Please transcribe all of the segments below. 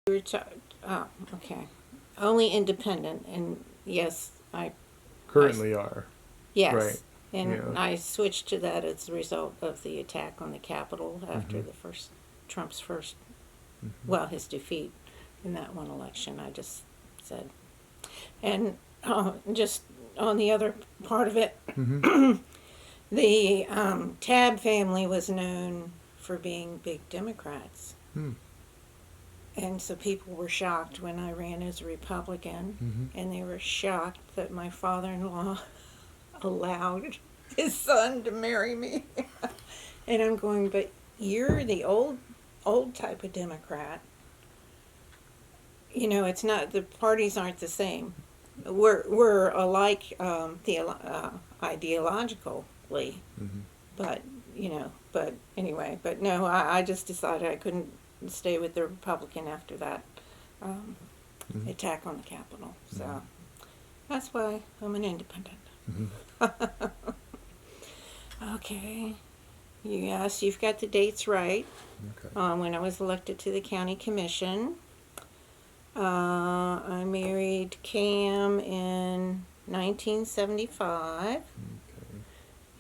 We were oh, okay. Only independent, and yes, Currently are. Right. yes, and Yeah. I switched to that as a result of the attack on the Capitol after Mhm. the first Trump's first, Mhm. well, his defeat in that one election. I just said, and just on the other part of it, Mhm. the Tabb family was known for being big Democrats. Hmm. And so people were shocked when I ran as a Republican, Mhm. and they were shocked that my father-in-law allowed his son to marry me. And I'm going, but you're the old type of Democrat. You know, it's not, the parties aren't the same. We're alike ideologically, Mhm. but but anyway, but no, I just decided I couldn't stay with the Republican after that um, Mhm. attack on the Capitol. Mhm. So that's why I'm an independent. Mhm. Okay. Yes, you've got the dates right. Okay. When I was elected to the county commission, I married Cam in 1975. Okay.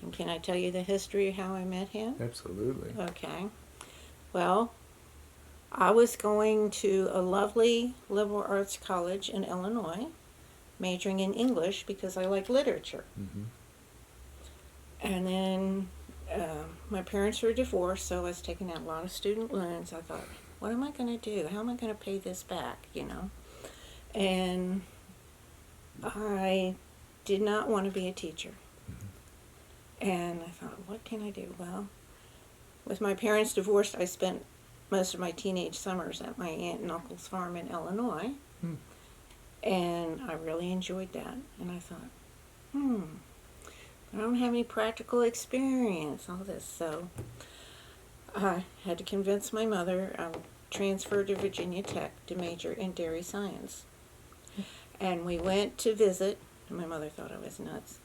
And can I tell you the history of how I met him? Absolutely. Okay. Well, I was going to a lovely liberal arts college in Illinois, majoring in English because I like literature. Mhm. And then my parents were divorced, so I was taking out a lot of student loans. I thought, what am I going to do? How am I going to pay this back, And I did not want to be a teacher. And I thought, what can I do? Well, with my parents divorced, I spent most of my teenage summers at my aunt and uncle's farm in Illinois. Hmm. And I really enjoyed that. And I thought, I don't have any practical experience, all this. So I had to convince my mother. I transferred to Virginia Tech to major in dairy science. And we went to visit. And my mother thought I was nuts.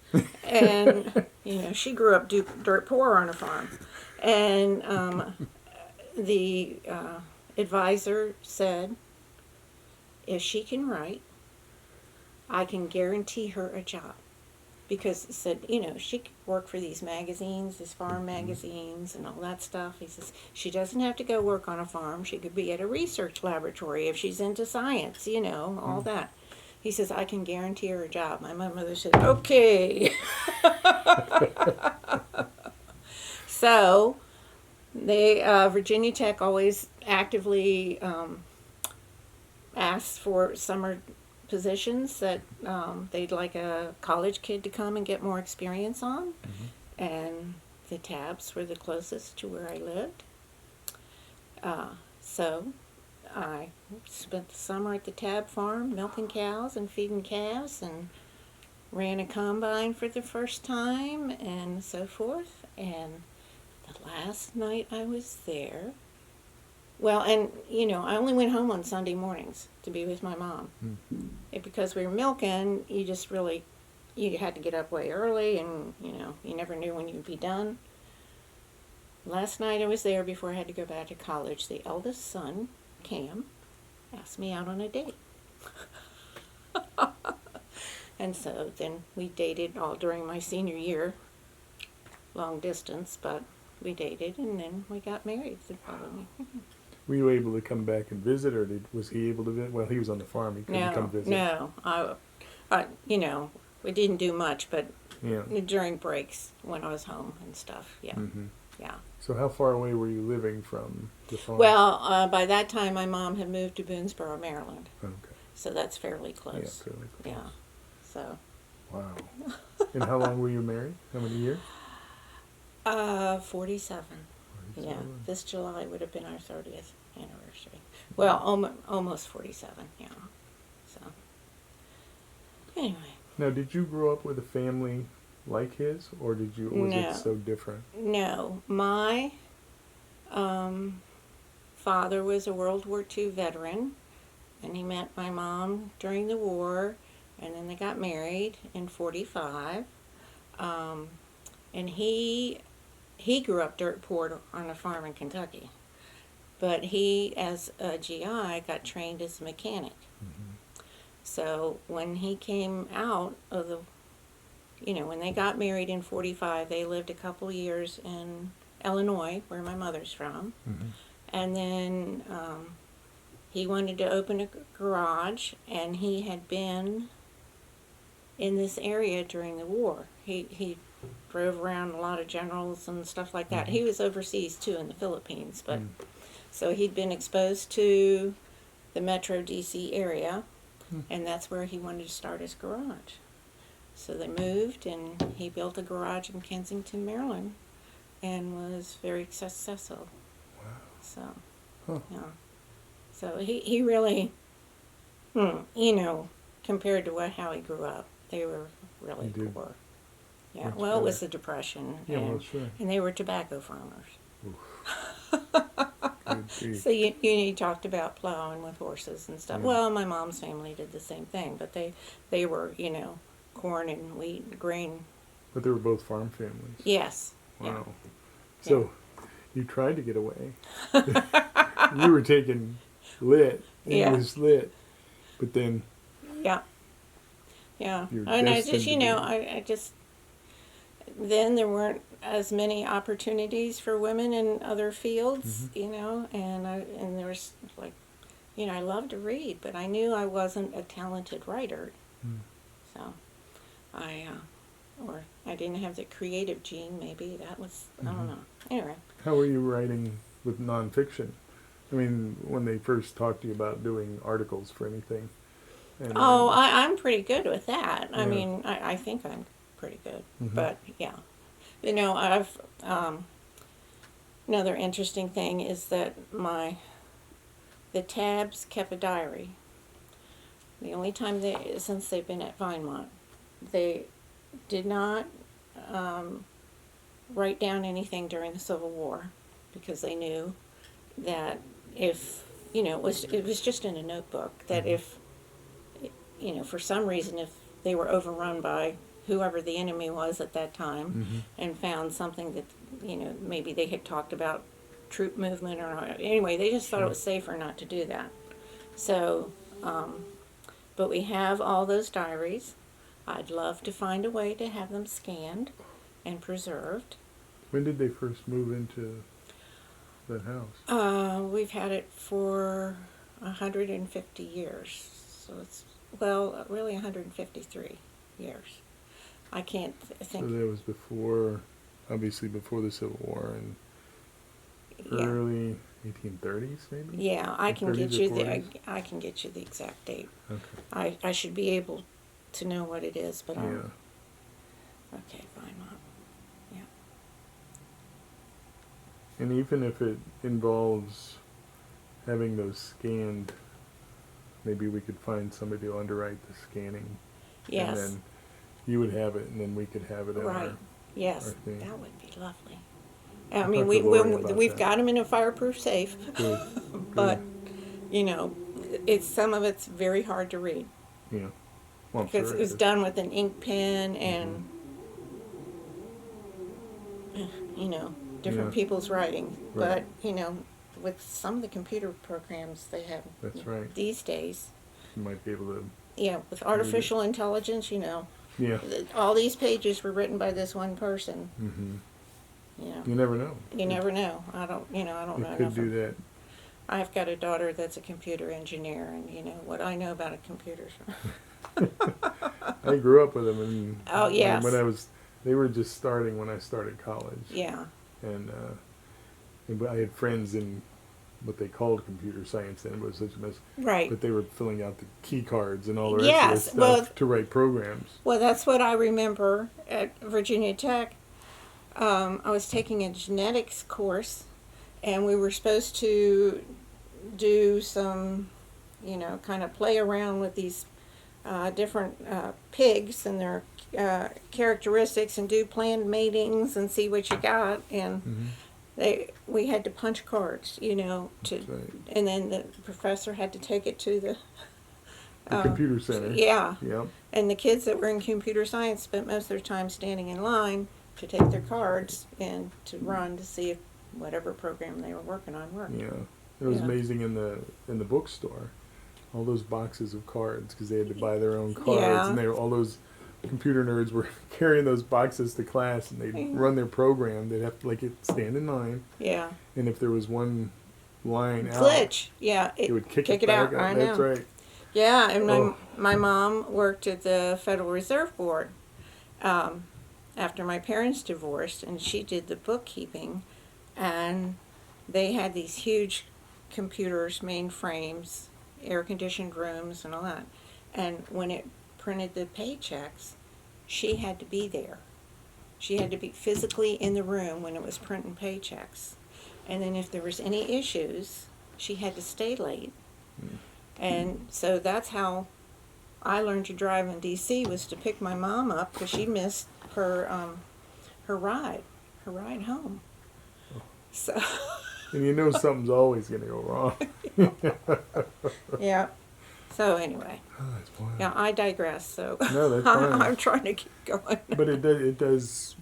And, she grew up dirt poor on a farm. And the advisor said, if she can write, I can guarantee her a job. Because it said, she could work for these magazines, these farm magazines, and all that stuff. He says, she doesn't have to go work on a farm. She could be at a research laboratory if she's into science, all that. He says, I can guarantee her a job. My mother said, okay. So, Virginia Tech always actively asks for summer positions that they'd like a college kid to come and get more experience on. Mhm. And the Tabbs were the closest to where I lived. So I spent the summer at the Tabb farm milking cows and feeding calves and ran a combine for the first time and so forth. And the last night I was there, well, and I only went home on Sunday mornings to be with my mom. Mhm. Because we were milking, you had to get up way early, and you never knew when you'd be done. Last night I was there before I had to go back to college. The eldest son, Cam, asked me out on a date. And so then we dated all during my senior year, long distance, but we dated, and then we got married the following year. Were you able to come back and visit, or was he able to visit? Well, he was on the farm. He couldn't come visit. No. We didn't do much, but Yeah. during breaks when I was home and stuff. Yeah, Mm-hmm. yeah. So how far away were you living from the farm? Well, by that time, my mom had moved to Boonesboro, Maryland, Okay. so that's fairly Yeah, close. fairly close. Yeah. So. Wow. And how long were you married? How many years? 47. Yeah. 47. This July would have been our 30th anniversary. Well, almost 47. Yeah. So. Anyway. Now, did you grow up with a family like his, or was No. it so different? No, my father was a World War II veteran, and he met my mom during the war, and then they got married in 45. And he grew up dirt poor on a farm in Kentucky. But he, as a GI, got trained as a mechanic. So when he came out of the, when they got married in 45, they lived a couple years in Illinois, where my mother's from. And then he wanted to open a garage, and he had been in this area during the war. He drove around a lot of generals and stuff like that. He was overseas too in the Philippines, but so he'd been exposed to the Metro DC area, and that's where he wanted to start his garage. So they moved, and he built a garage in Kensington, Maryland, and was very successful. Wow. So, yeah. So he really, compared to how he grew up, they were really poor. Yeah, Much well, better. it was the Depression. Yeah, and, well, sure. and they were tobacco farmers. Good grief. So you talked about plowing with horses and stuff. Yeah. Well, my mom's family did the same thing, but they were, corn and wheat and grain. But they were both farm families. Yes. Wow. So you tried to get away. You were taking lit. It was lit. But then Yeah. Yeah. You're And I destined just, to be. I just, then there weren't as many opportunities for women in other fields, and there was I loved to read, but I knew I wasn't a talented writer. So or I didn't have the creative gene, maybe. That was, I don't know. Anyway. How were you writing with nonfiction? I mean, when they first talked to you about doing articles for anything. And, I'm pretty good with that. I Yeah. mean, I think I'm pretty good. Mhm. But, yeah. I've, another interesting thing is that the Tabbs kept a diary. The only time since they've been at Vinemont, they did not write down anything during the Civil War, because they knew that if, it was just in a notebook, that if, for some reason, if they were overrun by whoever the enemy was at that time and found something that, maybe they had talked about troop movement or anyway, they just thought it was safer not to do that. So, but we have all those diaries. I'd love to find a way to have them scanned and preserved. When did they first move into that house? We've had it for 150 years. So it's, really 153 years. I can't think. So that was obviously before the Civil War and early 1830s, maybe? Yeah, I can get 30s or you 40s? I can get you the exact date. Okay. I should be able to know what it is, but Yeah. okay, fine, Mom. Yeah. And even if it involves having those scanned, maybe we could find somebody to underwrite the scanning. Yes. And then you would have it, and then we could have it in Right. our Yes, thing. that would be lovely. I'll I mean, talk to Lori about we've that. got them in a fireproof safe, Good. but some of it's very hard to read Yeah. Well, I'm because sure it was is. done with an ink pen and different Yeah. people's writing. Right. But with some of the computer programs they have That's right. these days, You might be able to. with artificial intelligence, Yeah. all these pages were written by this one person. Mm-hmm. You You never know. never know. I don't You know could enough. do that. I've got a daughter that's a computer engineer, and what I know about a computer. I grew up with them, and Oh, yes. they were just starting when I started college. Yeah. And I had friends in what they called computer science then, but such a mess. Right. But they were filling out the key cards and all the rest Yes, of this stuff well- to write programs. Well, that's what I remember at Virginia Tech. I was taking a genetics course, and we were supposed to do some, kind of play around with these different pigs and their characteristics, and do planned matings and see what you got. And we had to punch cards, That's right. and then the professor had to take it to the Computer center. Yeah. Yep. And the kids that were in computer science spent most of their time standing in line to take their cards and to run to see if whatever program they were working on worked. Yeah. It was Yeah. amazing in the bookstore, all those boxes of cards because they had to buy their own cards, Yeah. and all those computer nerds were carrying those boxes to class, and they'd run their program. They'd have to stand in line, Yeah. and if there was one line out, Glitch. Yeah. it would kick it it back out. up. I That's know. right. Yeah, and Oh. my mom worked at the Federal Reserve Board after my parents divorced, and she did the bookkeeping, and they had these huge computers, mainframes, air-conditioned rooms, and all that. And when it printed the paychecks, she had to be there. She had to be physically in the room when it was printing paychecks. And then if there was any issues, she had to stay late. And so that's how I learned to drive in D.C. was to pick my mom up because she missed her ride home. So And you know something's always going to go wrong. yeah. So anyway, Oh, that's wild. yeah, I digress. So No, that's fine. I'm trying to keep going. But it does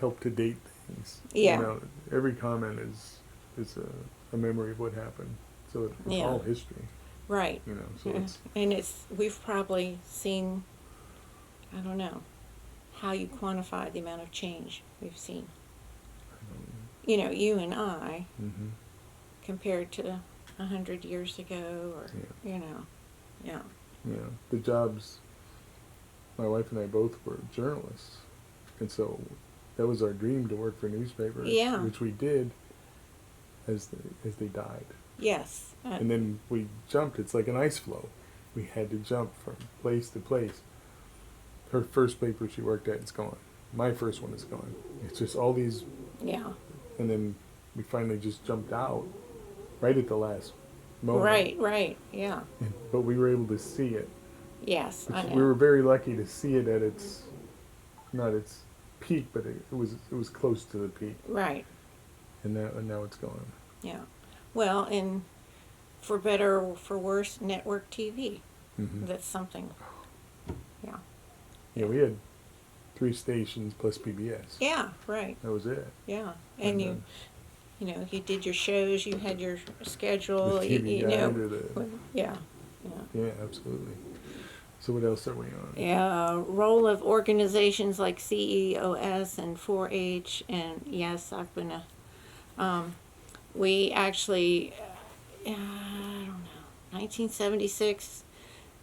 help to date things. Yeah. You know, every comment is a memory of what happened. So it's Yeah. all history. Right. You know, so Yeah. it's And we've probably seen, I don't know, how you quantify the amount of change we've seen. You know, you and I, mhm. compared to 100 years ago, or, Yeah. you know, yeah. You know, the jobs. My wife and I both were journalists, and so that was our dream to work for newspapers. Yeah. Which we did as they died. Yes. And then we jumped. It's like an ice flow. We had to jump from place to place. Her first paper she worked at is gone. My first one is gone. It's just all these, yeah. and then we finally just jumped out right at the last moment. Right, yeah. But we were able to see it. Yes, I know. We were very lucky to see it at not its peak, but it was close to the peak. Right, And now it's gone. yeah. Well, and for better or for worse, network TV. Mm-hmm. That's something. Yeah. Yeah, we had 3 stations plus PBS. Yeah, right. That was it. Yeah. And you know, you did your shows, you had your schedule, The TV you know. guide or the- Yeah. Yeah, absolutely. So what else are we on? Yeah, role of organizations like CEOS and 4-H, and yes, I've been we actually, I don't know, 1976,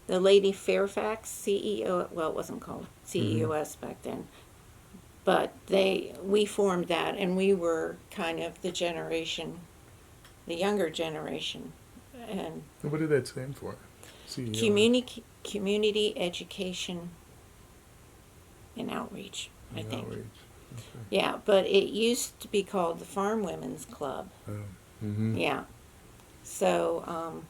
the Lady Fairfax CEO, well, it wasn't called CEOS back then, but we formed that, and we were kind of the the younger generation, and And what did that stand for? CEO. community education and outreach, I And think. outreach. Okay. Yeah, but it used to be called the Farm Women's Club. Oh. Mm-hmm. Yeah. So